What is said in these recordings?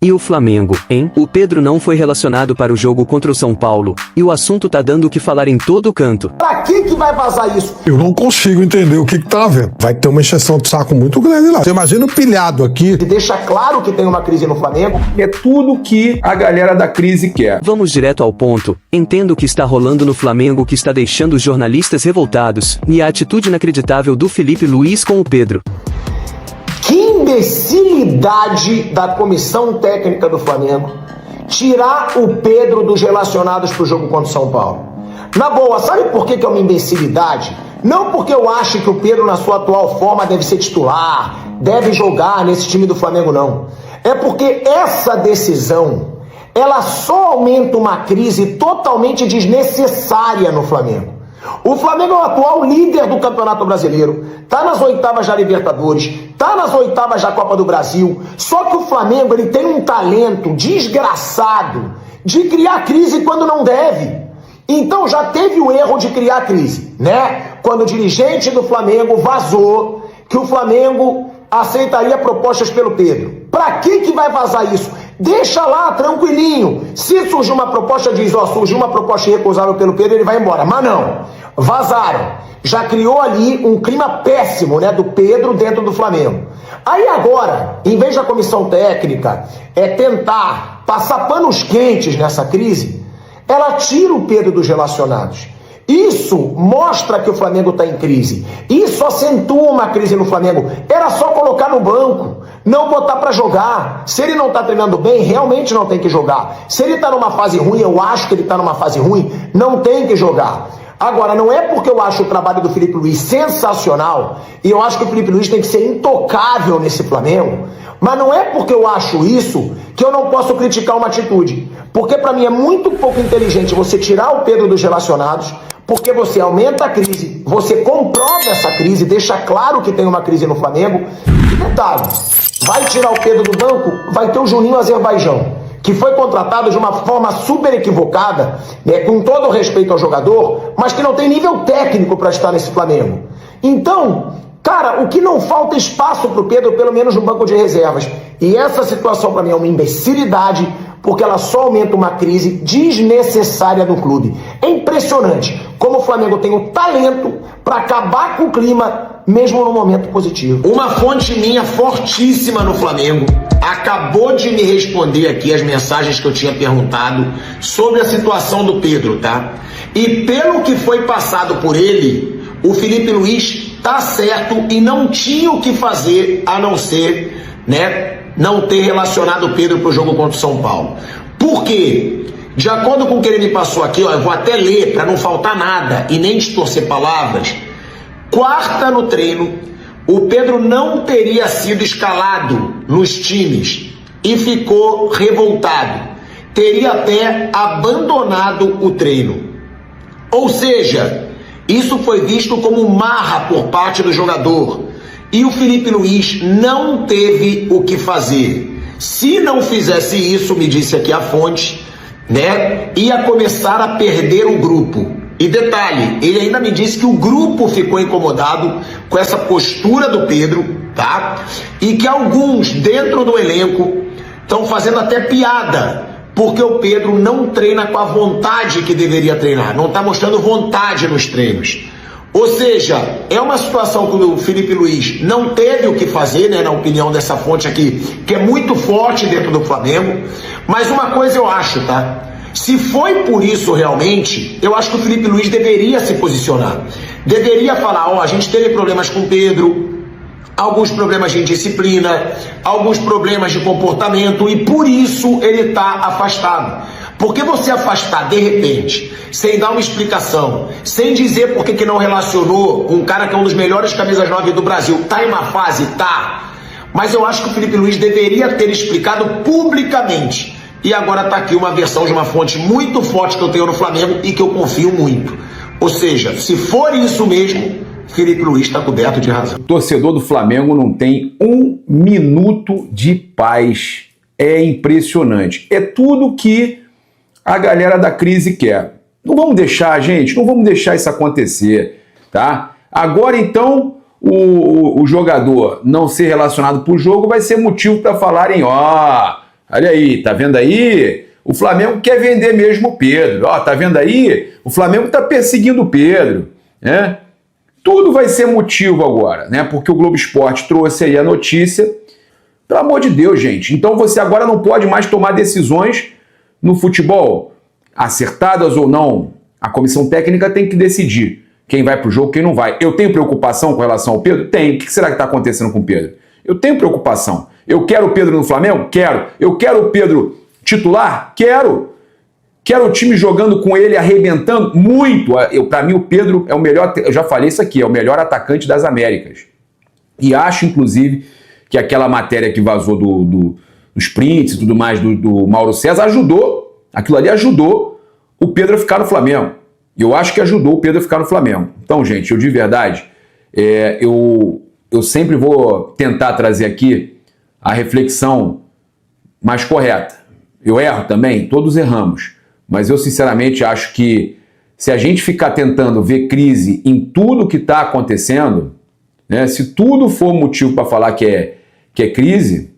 E o Flamengo, hein? O Pedro não foi relacionado para o jogo contra o São Paulo, e o assunto tá dando o que falar em todo canto. Pra que vai vazar isso? Eu não consigo entender o que tá havendo. Vai ter uma encheção de saco muito grande lá. Você imagina o pilhado aqui. E deixa claro que tem uma crise no Flamengo. É tudo que a galera da crise quer. Vamos direto ao ponto. Entendo o que está rolando no Flamengo, que está deixando os jornalistas revoltados, e a atitude inacreditável do Felipe Luiz com o Pedro. Que imbecilidade da comissão técnica do Flamengo tirar o Pedro dos relacionados pro jogo contra o São Paulo. Na boa, sabe por que é uma imbecilidade? Não porque eu acho que o Pedro, na sua atual forma, deve ser titular, deve jogar nesse time do Flamengo, não. É porque essa decisão, ela só aumenta uma crise totalmente desnecessária no Flamengo. O Flamengo é o atual líder do Campeonato Brasileiro, tá nas oitavas da Libertadores, tá nas oitavas da Copa do Brasil, só que o Flamengo ele tem um talento desgraçado de criar crise quando não deve. Então já teve o erro de criar crise, né? Quando o dirigente do Flamengo vazou que o Flamengo aceitaria propostas pelo Pedro. Pra que vai vazar isso? Deixa lá, tranquilinho. Se surgir uma proposta, diz, surgiu uma proposta irrecusável pelo Pedro, ele vai embora. Mas não, vazaram. Já criou ali um clima péssimo, né, do Pedro dentro do Flamengo. Aí agora, em vez da comissão técnica tentar passar panos quentes nessa crise, ela tira o Pedro dos relacionados. Isso mostra que o Flamengo está em crise. Isso acentua uma crise no Flamengo. Era só colocar no banco, não botar para jogar. Se ele não está treinando bem, realmente não tem que jogar. Se ele está numa fase ruim, eu acho que ele está numa fase ruim, não tem que jogar. Agora, não é porque eu acho o trabalho do Felipe Luiz sensacional, e eu acho que o Felipe Luiz tem que ser intocável nesse Flamengo, mas não é porque eu acho isso que eu não posso criticar uma atitude. Porque para mim é muito pouco inteligente você tirar o Pedro dos relacionados, porque você aumenta a crise, você comprova essa crise, deixa claro que tem uma crise no Flamengo. E detalhe, vai tirar o Pedro do banco, vai ter o Juninho Azerbaijão, que foi contratado de uma forma super equivocada, né, com todo o respeito ao jogador, mas que não tem nível técnico para estar nesse Flamengo. Então, cara, o que não falta é espaço para o Pedro, pelo menos no banco de reservas. E essa situação para mim é uma imbecilidade, porque ela só aumenta uma crise desnecessária no clube. É impressionante como o Flamengo tem o talento para acabar com o clima, mesmo no momento positivo. Uma fonte minha fortíssima no Flamengo acabou de me responder aqui as mensagens que eu tinha perguntado sobre a situação do Pedro, tá? E pelo que foi passado por ele, o Felipe Luiz tá certo e não tinha o que fazer a não ser, né, não ter relacionado o Pedro pro jogo contra o São Paulo. Por quê? De acordo com o que ele me passou aqui, ó, eu vou até ler para não faltar nada e nem distorcer palavras. Quarta no treino, o Pedro não teria sido escalado nos times e ficou revoltado. Teria até abandonado o treino. Ou seja, isso foi visto como marra por parte do jogador. E o Felipe Luiz não teve o que fazer. Se não fizesse isso, me disse aqui a fonte, né, ia começar a perder o grupo. E detalhe, ele ainda me disse que o grupo ficou incomodado com essa postura do Pedro, tá? E que alguns dentro do elenco estão fazendo até piada, porque o Pedro não treina com a vontade que deveria treinar, não está mostrando vontade nos treinos. Ou seja, é uma situação que o Felipe Luiz não teve o que fazer, né, na opinião dessa fonte aqui, que é muito forte dentro do Flamengo. Mas uma coisa eu acho, tá? Se foi por isso realmente, eu acho que o Felipe Luiz deveria se posicionar. Deveria falar, ó, a gente teve problemas com o Pedro, alguns problemas de indisciplina, alguns problemas de comportamento, e por isso ele está afastado. Porque você afastar de repente, sem dar uma explicação, sem dizer por que não relacionou com um cara que é um dos melhores camisas 9 do Brasil, tá em uma fase? Tá. Mas eu acho que o Felipe Luiz deveria ter explicado publicamente. E agora tá aqui uma versão de uma fonte muito forte que eu tenho no Flamengo e que eu confio muito. Ou seja, se for isso mesmo, Felipe Luiz está coberto de razão. O torcedor do Flamengo não tem um minuto de paz. É impressionante. É tudo que a galera da crise quer. Não vamos deixar, gente, não vamos deixar isso acontecer, tá? Agora, então, o jogador não ser relacionado para o jogo vai ser motivo para falarem, ó, olha aí, tá vendo aí? O Flamengo quer vender mesmo o Pedro. Ó, tá vendo aí? O Flamengo tá perseguindo o Pedro, né? Tudo vai ser motivo agora, né? Porque o Globo Esporte trouxe aí a notícia. Pelo amor de Deus, gente. Então você agora não pode mais tomar decisões no futebol, acertadas ou não. A comissão técnica tem que decidir quem vai pro jogo, quem não vai. Eu tenho preocupação com relação ao Pedro? Tenho. O que será que está acontecendo com o Pedro? Eu tenho preocupação. Eu quero o Pedro no Flamengo? Quero. Eu quero o Pedro titular? Quero. Quero o time jogando com ele, arrebentando? Muito. Para mim, o Pedro é o melhor, eu já falei isso aqui, é o melhor atacante das Américas. E acho, inclusive, que aquela matéria que vazou dos prints e tudo mais do Mauro César ajudou, aquilo ali ajudou o Pedro a ficar no Flamengo. Eu acho que ajudou o Pedro a ficar no Flamengo. Então, gente, eu de verdade, eu sempre vou tentar trazer aqui a reflexão mais correta. Eu erro também? Todos erramos. Mas eu, sinceramente, acho que se a gente ficar tentando ver crise em tudo que está acontecendo, né, se tudo for motivo para falar que é crise,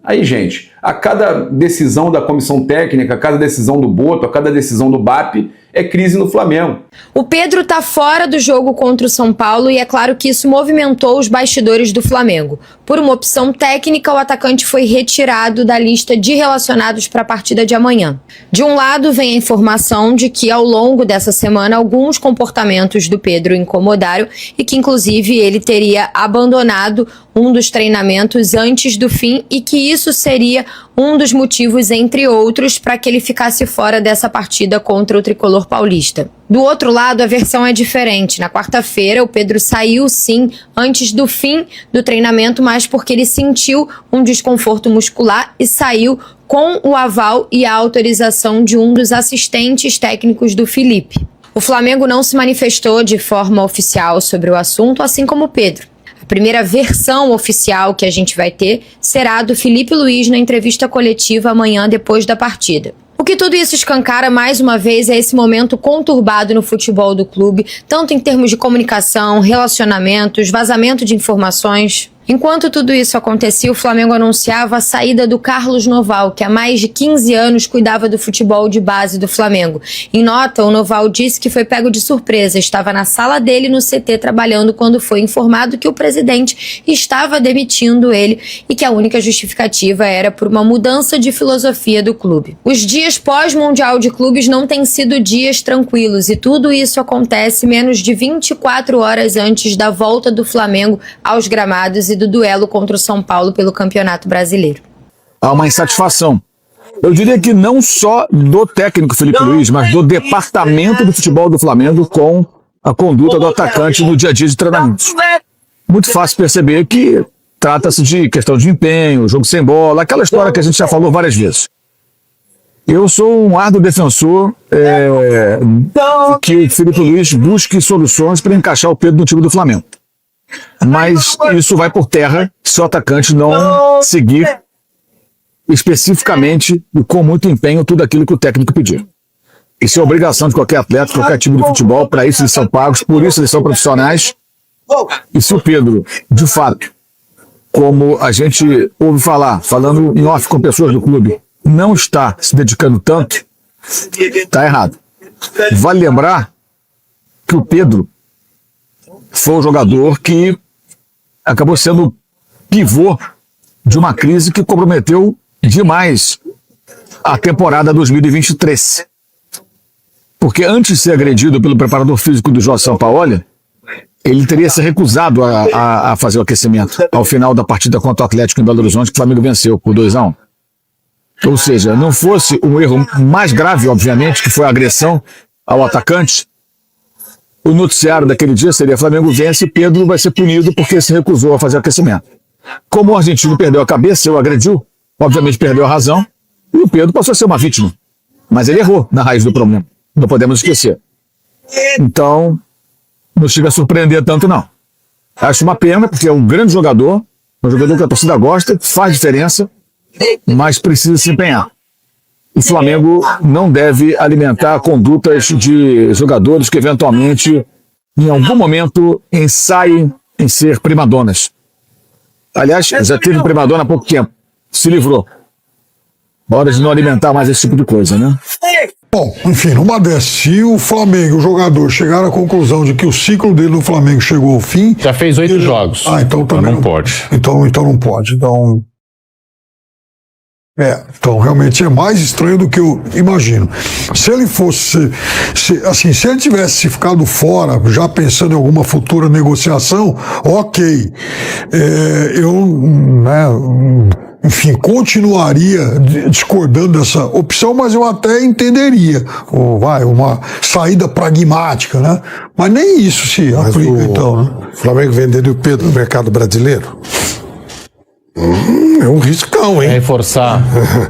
aí, gente, a cada decisão da comissão técnica, a cada decisão do Boto, a cada decisão do BAP, é crise no Flamengo. O Pedro está fora do jogo contra o São Paulo e é claro que isso movimentou os bastidores do Flamengo. Por uma opção técnica, o atacante foi retirado da lista de relacionados para a partida de amanhã. De um lado, vem a informação de que ao longo dessa semana alguns comportamentos do Pedro incomodaram e que inclusive ele teria abandonado um dos treinamentos antes do fim e que isso seria um dos motivos, entre outros, para que ele ficasse fora dessa partida contra o tricolor paulista. Do outro lado, a versão é diferente. Na quarta-feira, o Pedro saiu, sim, antes do fim do treinamento, mas porque ele sentiu um desconforto muscular e saiu com o aval e a autorização de um dos assistentes técnicos do Felipe. O Flamengo não se manifestou de forma oficial sobre o assunto, assim como o Pedro. A primeira versão oficial que a gente vai ter será a do Felipe Luiz na entrevista coletiva amanhã depois da partida. O que tudo isso escancara mais uma vez é esse momento conturbado no futebol do clube, tanto em termos de comunicação, relacionamentos, vazamento de informações. Enquanto tudo isso acontecia, o Flamengo anunciava a saída do Carlos Noval, que há mais de 15 anos cuidava do futebol de base do Flamengo. Em nota, o Noval disse que foi pego de surpresa, estava na sala dele no CT trabalhando quando foi informado que o presidente estava demitindo ele e que a única justificativa era por uma mudança de filosofia do clube. Os dias pós-Mundial de Clubes não têm sido dias tranquilos e tudo isso acontece menos de 24 horas antes da volta do Flamengo aos gramados e do duelo contra o São Paulo pelo Campeonato Brasileiro. Há uma insatisfação. Eu diria que não só do técnico Felipe Luiz, mas do departamento de futebol do Flamengo com a conduta do atacante no dia a dia de treinamentos. Muito fácil perceber que trata-se de questão de empenho, jogo sem bola, aquela história que a gente já falou várias vezes. Eu sou um árduo defensor que o Felipe Luiz busque soluções para encaixar o Pedro no time do Flamengo. Mas isso vai por terra se o atacante não seguir especificamente e com muito empenho tudo aquilo que o técnico pedir. Isso é obrigação de qualquer atleta, qualquer time de futebol, para isso eles são pagos, por isso eles são profissionais. E se o Pedro, de fato, como a gente ouve falar, falando em off com pessoas do clube, não está se dedicando tanto, está errado. Vale lembrar que o Pedro foi um jogador que acabou sendo pivô de uma crise que comprometeu demais a temporada 2023. Porque antes de ser agredido pelo preparador físico do Jorge Sampaoli, ele teria se recusado a fazer o aquecimento ao final da partida contra o Atlético em Belo Horizonte, que o Flamengo venceu por 2-1. Ou seja, não fosse um erro mais grave, obviamente, que foi a agressão ao atacante, o noticiário daquele dia seria: Flamengo vence e Pedro vai ser punido porque se recusou a fazer aquecimento. Como o argentino perdeu a cabeça, o agrediu, obviamente perdeu a razão, e o Pedro passou a ser uma vítima. Mas ele errou na raiz do problema. Não podemos esquecer. Então, não chega a surpreender tanto, não. Acho uma pena, porque é um grande jogador, um jogador que a torcida gosta, faz diferença, mas precisa se empenhar. O Flamengo não deve alimentar condutas de jogadores que eventualmente, em algum momento, ensaiem em ser primadonas. Aliás, já teve primadona há pouco tempo. Se livrou. Hora de não alimentar mais esse tipo de coisa, né? Bom, enfim, numa dessas, se o Flamengo, o jogador, chegar à conclusão de que o ciclo dele no Flamengo chegou ao fim... Já fez 8 jogos. Então também não pode. Então não pode. Então realmente é mais estranho do que eu imagino. Se ele fosse, se ele tivesse ficado fora, já pensando em alguma futura negociação, ok. Enfim, continuaria discordando dessa opção, mas eu até entenderia. Uma saída pragmática, né? Mas nem isso se aplica, então, né? O Flamengo venderia o Pedro no mercado brasileiro? É um riscão, hein? Reforçar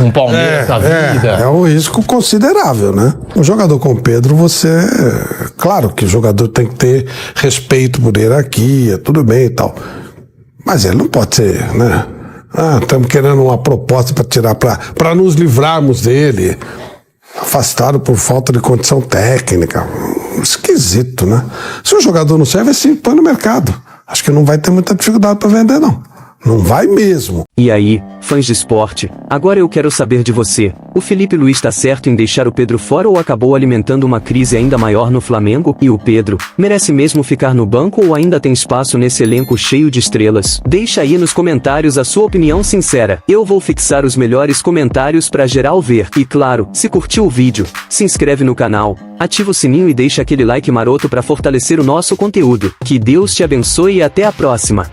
um Palmeiras da vida. É um risco considerável, né? Um jogador como o Pedro, claro que o jogador tem que ter respeito por hierarquia, tudo bem e tal. Mas ele não pode ser, né? Estamos querendo uma proposta para tirar, para nos livrarmos dele. Afastado por falta de condição técnica. Esquisito, né? Se o jogador não serve, assim, põe no mercado. Acho que não vai ter muita dificuldade para vender, não. Não vai mesmo. E aí, fãs de esporte, agora eu quero saber de você. O Felipe Luiz tá certo em deixar o Pedro fora ou acabou alimentando uma crise ainda maior no Flamengo? E o Pedro, merece mesmo ficar no banco ou ainda tem espaço nesse elenco cheio de estrelas? Deixa aí nos comentários a sua opinião sincera. Eu vou fixar os melhores comentários pra geral ver. E claro, se curtiu o vídeo, se inscreve no canal, ativa o sininho e deixa aquele like maroto pra fortalecer o nosso conteúdo. Que Deus te abençoe e até a próxima.